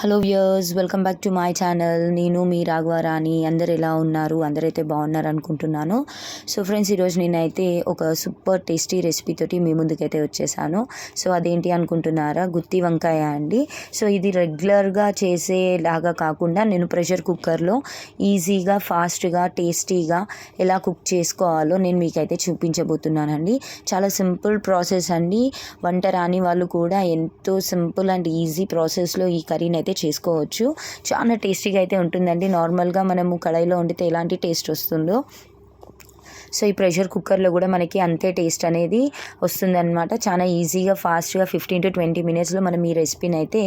Hello viewers, welcome back to my channel. నేను మీ రాఘవరాణి. అందరు ఎలా ఉన్నారు? అందరైతే బాగున్నారు అనుకుంటున్నాను. సో ఫ్రెండ్స్, ఈరోజు నేనైతే ఒక సూపర్ టేస్టీ రెసిపీ తోటి మీ ముందుకైతే వచ్చేసాను. సో అదేంటి అనుకుంటున్నారా? గుత్తి వంకాయ అండి. సో ఇది రెగ్యులర్గా చేసేలాగా కాకుండా నేను ప్రెషర్ కుక్కర్లో ఈజీగా, ఫాస్ట్గా, టేస్టీగా ఎలా కుక్ చేసుకోవాలో నేను మీకైతే చూపించబోతున్నానండి. చాలా సింపుల్ ప్రాసెస్ అండి. వంట రాని వాళ్ళు కూడా ఎంతో సింపుల్ అండ్ ఈజీ ప్రాసెస్లో ఈ కర్రీని అయితే చేసుకోవచ్చు. చాలా టేస్టీగా అయితే ఉంటుందండి. నార్మల్గా మనము కడాయిలో వండితే ఎలాంటి టేస్ట్ వస్తుందో సో ఈ ప్రెషర్ కుక్కర్లో కూడా మనకి అంతే టేస్ట్ అనేది వస్తుందన్నమాట. చాలా ఈజీగా, ఫాస్ట్గా 15 to 20 మినిట్స్లో మనం ఈ రెసిపీని అయితే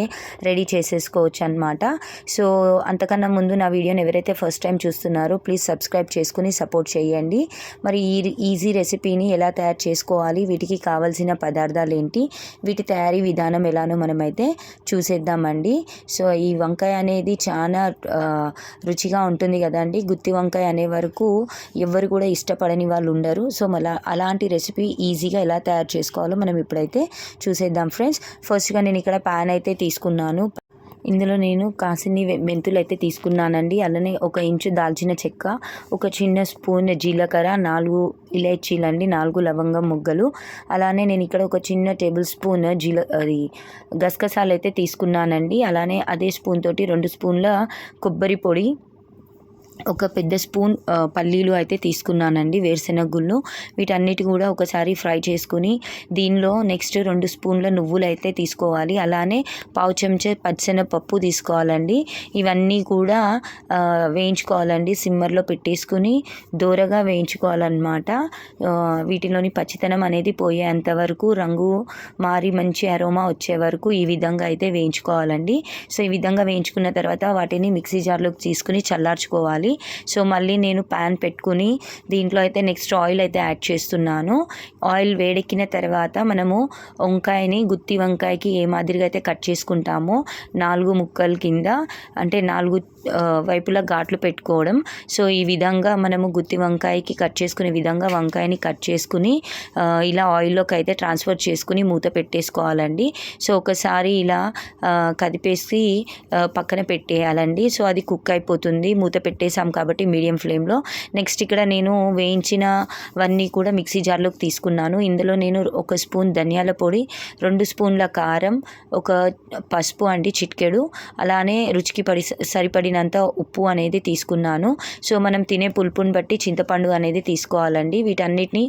రెడీ చేసేసుకోవచ్చు అనమాట. సో అంతకన్నా ముందు నా వీడియోని ఎవరైతే ఫస్ట్ టైం చూస్తున్నారో ప్లీజ్ సబ్స్క్రైబ్ చేసుకుని సపోర్ట్ చేయండి. మరి ఈ ఈజీ రెసిపీని ఎలా తయారు చేసుకోవాలి, వీటికి కావాల్సిన పదార్థాలు ఏంటి, వీటి తయారీ విధానం ఎలానో మనమైతే చూసేద్దామండి. సో ఈ వంకాయ అనేది చాలా రుచిగా ఉంటుంది కదండి. గుత్తి వంకాయ అనే వరకు ఎవరు కూడా ఇష్టపడని వాళ్ళు ఉండరు. సో అలాంటి రెసిపీ ఈజీగా ఎలా తయారు చేసుకోవాలో మనం ఇప్పుడైతే చూసేద్దాం ఫ్రెండ్స్. ఫస్ట్గా నేను ఇక్కడ ప్యాన్ అయితే తీసుకున్నాను. ఇందులో నేను కాసిని మెంతులు అయితే తీసుకున్నానండి. అలానే 1 ఇంచు దాల్చిన చెక్క, ఒక చిన్న స్పూన్ జీలకర్ర, 4 ఇలైచీలండి, 4 లవంగం మొగ్గలు. అలానే నేను ఇక్కడ ఒక చిన్న టేబుల్ స్పూన్ గసగసాలు అయితే తీసుకున్నానండి. అలానే అదే స్పూన్ తోటి 2 స్పూన్ల కొబ్బరి పొడి, ఒక పెద్ద స్పూన్ పల్లీలు అయితే తీసుకున్నానండి, వేరుశెనగ గుళ్ళు. వీటన్నిటి కూడా ఒకసారి ఫ్రై చేసుకుని దీనిలో నెక్స్ట్ 2 స్పూన్ల నువ్వులు అయితే తీసుకోవాలి. అలానే పావు చెంచా పచ్చిశనగపప్పు తీసుకోవాలండి. ఇవన్నీ కూడా వేయించుకోవాలండి. సిమ్మర్లో పెట్టేసుకుని దోరగా వేయించుకోవాలన్నమాట. వీటిలోని పచ్చితనం అనేది పోయేంత వరకు, రంగు మారి మంచి అరోమా వచ్చే వరకు ఈ విధంగా అయితే వేయించుకోవాలండి. సో ఈ విధంగా వేయించుకున్న తర్వాత వాటిని మిక్సీ జార్లోకి తీసుకుని చల్లార్చుకోవాలి. సో మళ్ళీ నేను ప్యాన్ పెట్టుకుని దీంట్లో అయితే నెక్స్ట్ ఆయిల్ అయితే యాడ్ చేస్తున్నాను. ఆయిల్ వేడెక్కిన తర్వాత మనము వంకాయని, గుత్తి వంకాయకి ఏ మాదిరిగా అయితే కట్ చేసుకుంటామో 4 ముక్కల కింద, అంటే 4 వైపులా ఘాట్లు పెట్టుకోవడం. సో ఈ విధంగా మనము గుత్తి వంకాయకి కట్ చేసుకునే విధంగా వంకాయని కట్ చేసుకుని ఇలా ఆయిల్లోకి అయితే ట్రాన్స్ఫర్ చేసుకుని మూత పెట్టేసుకోవాలండి. సో ఒకసారి ఇలా కదిపేసి పక్కన పెట్టేయాలండి. సో అది కుక్ అయిపోతుంది. మూత పెట్టేసాం కాబట్టి మీడియం ఫ్లేమ్లో. నెక్స్ట్ ఇక్కడ నేను వేయించినవన్నీ కూడా మిక్సీ జార్లోకి తీసుకున్నాను. ఇందులో నేను 1 స్పూన్ ధనియాల పొడి, 2 స్పూన్ల కారం, ఒక పసుపు అండి చిటికెడు, అలానే రుచికి సరిపడినంత ఉప్పు అనేది తీసుకున్నాను. సో మనం తినే పులుపుని బట్టి చింతపండు అనేది తీసుకోవాలండి. వీటన్నిటిని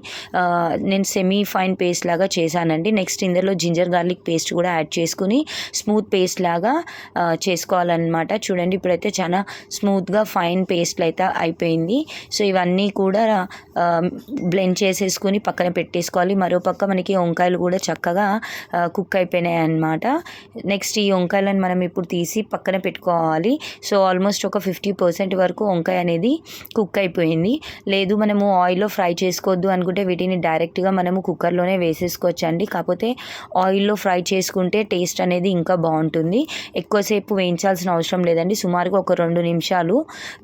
నేను సెమీ ఫైన్ పేస్ట్ లాగా చేశానండి. నెక్స్ట్ ఇందులో జింజర్ గార్లిక్ పేస్ట్ కూడా యాడ్ చేసుకుని స్మూత్ పేస్ట్ లాగా చేసుకోవాలన్నమాట. చూడండి, ఇప్పుడైతే చాలా స్మూత్గా ఫైన్ పేస్ట్ అయితే అయిపోయింది. సో ఇవన్నీ కూడా బ్లెండ్ చేసేసుకుని పక్కన పెట్టేసుకోవాలి. మరోపక్క మనకి వంకాయలు కూడా చక్కగా కుక్ అయిపోయినాయి అన్నమాట. నెక్స్ట్ ఈ వంకాయలను మనం ఇప్పుడు తీసి పక్కన పెట్టుకోవాలి. సో ఆల్మోస్ట్ ఒక 50% వరకు వంకాయ అనేది కుక్ అయిపోయింది. లేదు మనము ఆయిల్లో ఫ్రై చేసుకోవద్దు అనుకుంటే వీటిని డైరెక్ట్గా మనము కుక్కర్లోనే వేసేసుకోవచ్చు అండి. కాకపోతే ఆయిల్లో ఫ్రై చేసుకుంటే టేస్ట్ అనేది ఇంకా బాగుంటుంది. ఎక్కువసేపు వేయించాల్సిన అవసరం లేదండి. సుమారుగా ఒక 2 నిమిషాలు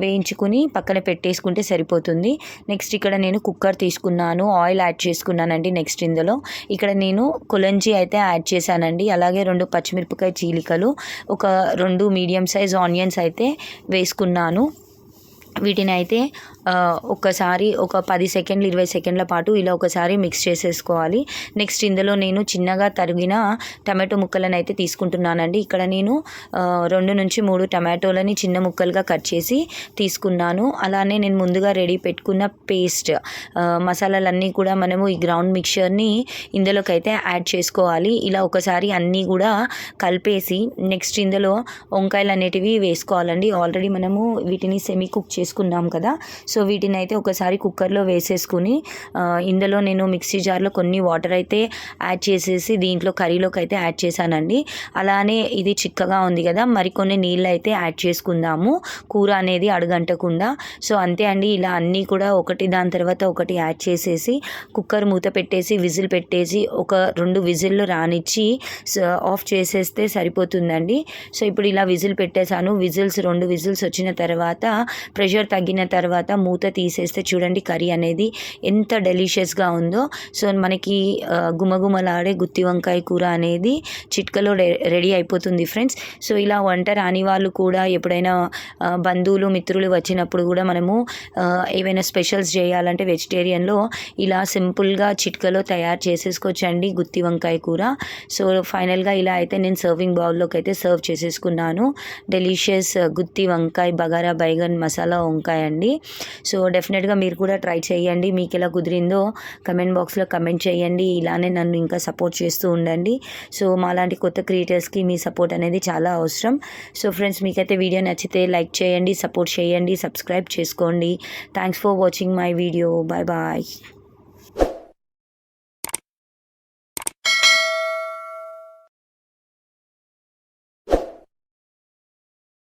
వేయించుకుని పక్కన పెట్టేసుకుంటే సరిపోతుంది. నెక్స్ట్ ఇక్కడ నేను కుక్కర్ తీసుకున్నాను, ఆయిల్ యాడ్ చేసుకున్నానండి. నెక్స్ట్ ఇందులో ఇక్కడ నేను కొలంజీ అయితే యాడ్ చేశానండి. అలాగే 2 పచ్చిమిరపకాయ చీలికలు, ఒక 2 మీడియం సైజ్ ఆనియన్స్ అయితే వేసుకున్నాను. వీటిని అయితే ఒక్కసారి ఒక 10 సెకండ్లు 20 సెకండ్ల పాటు ఇలా ఒకసారి మిక్స్ చేసేసుకోవాలి. నెక్స్ట్ ఇందులో నేను చిన్నగా తరిగిన టమాటో ముక్కలను అయితే తీసుకుంటున్నానండి. ఇక్కడ నేను 2 నుంచి 3 టమాటోలని చిన్న ముక్కలుగా కట్ చేసి తీసుకున్నాను. అలానే నేను ముందుగా రెడీ పెట్టుకున్న పేస్ట్ మసాలాలన్నీ కూడా మనము ఈ గ్రౌండ్ మిక్చర్ని ఇందులోకి అయితే యాడ్ చేసుకోవాలి. ఇలా ఒకసారి అన్నీ కూడా కలిపేసి నెక్స్ట్ ఇందులో వంకాయలు అనేటివి వేసుకోవాలండి. ఆల్రెడీ మనము వీటిని సెమీ కుక్ చేసుకున్నాం కదా. సో వీటిని అయితే ఒకసారి కుక్కర్లో వేసేసుకుని ఇందులో నేను మిక్సీ జార్లో కొన్ని వాటర్ అయితే యాడ్ చేసేసి దీంట్లో కర్రీలోకి అయితే యాడ్ చేశానండి. అలానే ఇది చిక్కగా ఉంది కదా, మరికొన్ని నీళ్ళు అయితే యాడ్ చేసుకుందాము కూర అనేది అడుగంటకుండా. సో అంతే అండి, ఇలా అన్నీ కూడా ఒకటి దాని తర్వాత ఒకటి యాడ్ చేసేసి కుక్కర్ మూత పెట్టేసి విజిల్ పెట్టేసి ఒక 2 విజిల్లు రానిచ్చి ఆఫ్ చేసేస్తే సరిపోతుందండి. సో ఇప్పుడు ఇలా విజిల్ పెట్టేశాను. 2 విజిల్స్ వచ్చిన తర్వాత ప్రెషర్ తగ్గిన తర్వాత మూత తీసేస్తే చూడండి కర్రీ అనేది ఎంత డెలిషియస్గా ఉందో. సో మనకి గుమగుమలాడే గుత్తి వంకాయ కూర అనేది చిట్కలో రెడీ అయిపోతుంది ఫ్రెండ్స్. సో ఇలా వంట రాని వాళ్ళు కూడా ఎప్పుడైనా బంధువులు మిత్రులు వచ్చినప్పుడు కూడా మనము ఏవైనా స్పెషల్స్ చేయాలంటే వెజిటేరియన్లో ఇలా సింపుల్గా చిట్కలో తయారు చేసేసుకోవచ్చండి గుత్తి వంకాయ కూర. సో ఫైనల్గా ఇలా అయితే నేను సర్వింగ్ బౌల్లోకి అయితే సర్వ్ చేసేసుకున్నాను. డెలిషియస్ గుత్తి వంకాయ బగారా బైగన్ మసాలా వంకాయ అండి. సో డెఫినెట్గా మీరు కూడా ట్రై చేయండి. మీకు ఎలా కుదిరిందో కమెంట్ బాక్స్లో కమెంట్ చేయండి. ఇలానే నన్ను ఇంకా సపోర్ట్ చేస్తూ ఉండండి. సో మాలాంటి కొత్త క్రియేటర్స్కి మీ సపోర్ట్ అనేది చాలా అవసరం. సో ఫ్రెండ్స్, మీకైతే వీడియో నచ్చితే లైక్ చేయండి, సపోర్ట్ చేయండి, సబ్స్క్రైబ్ చేసుకోండి. Thanks for watching my video. Bye bye.